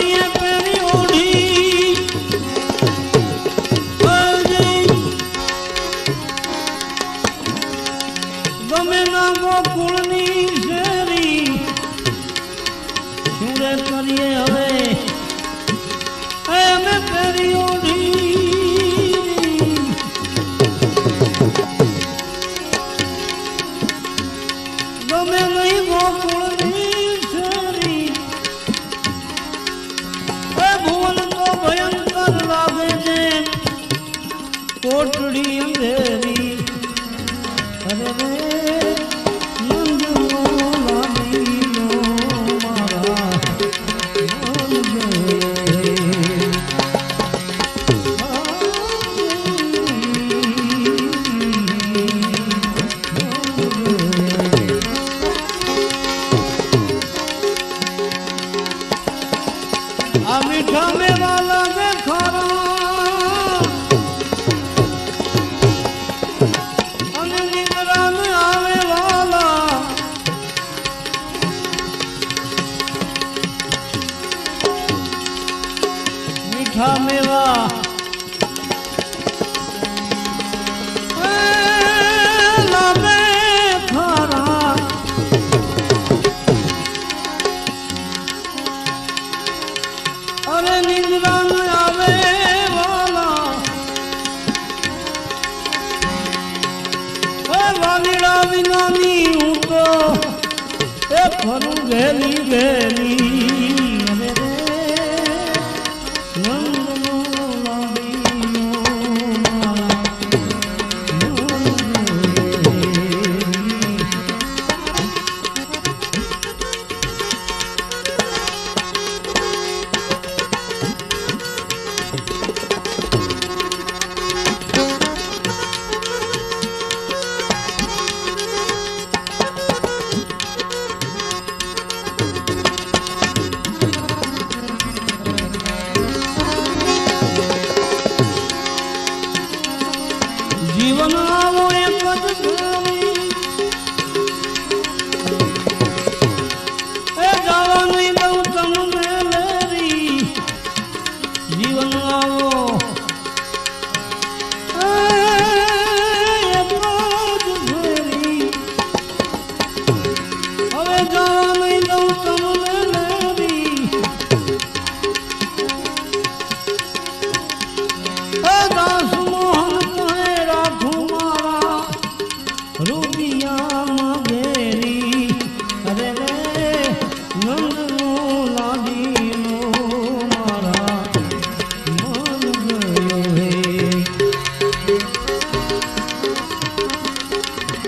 ધણીએ પેરી ઓઢી ગમે ના ગોકુળની શેરી શું રે કરીએ હવે અમે પેરી ઓઢી ગમે નહીં ગોકુળની શેરી ભુવન તો ભયંકર લાગે છે કોટડી અંધેરી અરે રે નંદનો લાડીલો મારા આ મીઠા મેવા લાગે ખરા અને નિંદ્રા ને આવે વાલા મીઠા મેવા લાગે ખરા અરે નિંદ્રા ન આવે વાલા વાલીડા વિનાની હું તો એ ફરું ઘેલી ઘેલી અરે રે નંદનો લાડીલો મારા જીવન આવો એક જ ફેરી એ જવા નહીં દઉં તમને લેરી જીવન આવો એક જ ફેરી હવે જવા નહીં દઉં તમને લેરી દાસ મોહન રૂપિયા ઘેરી અરે રે નંદ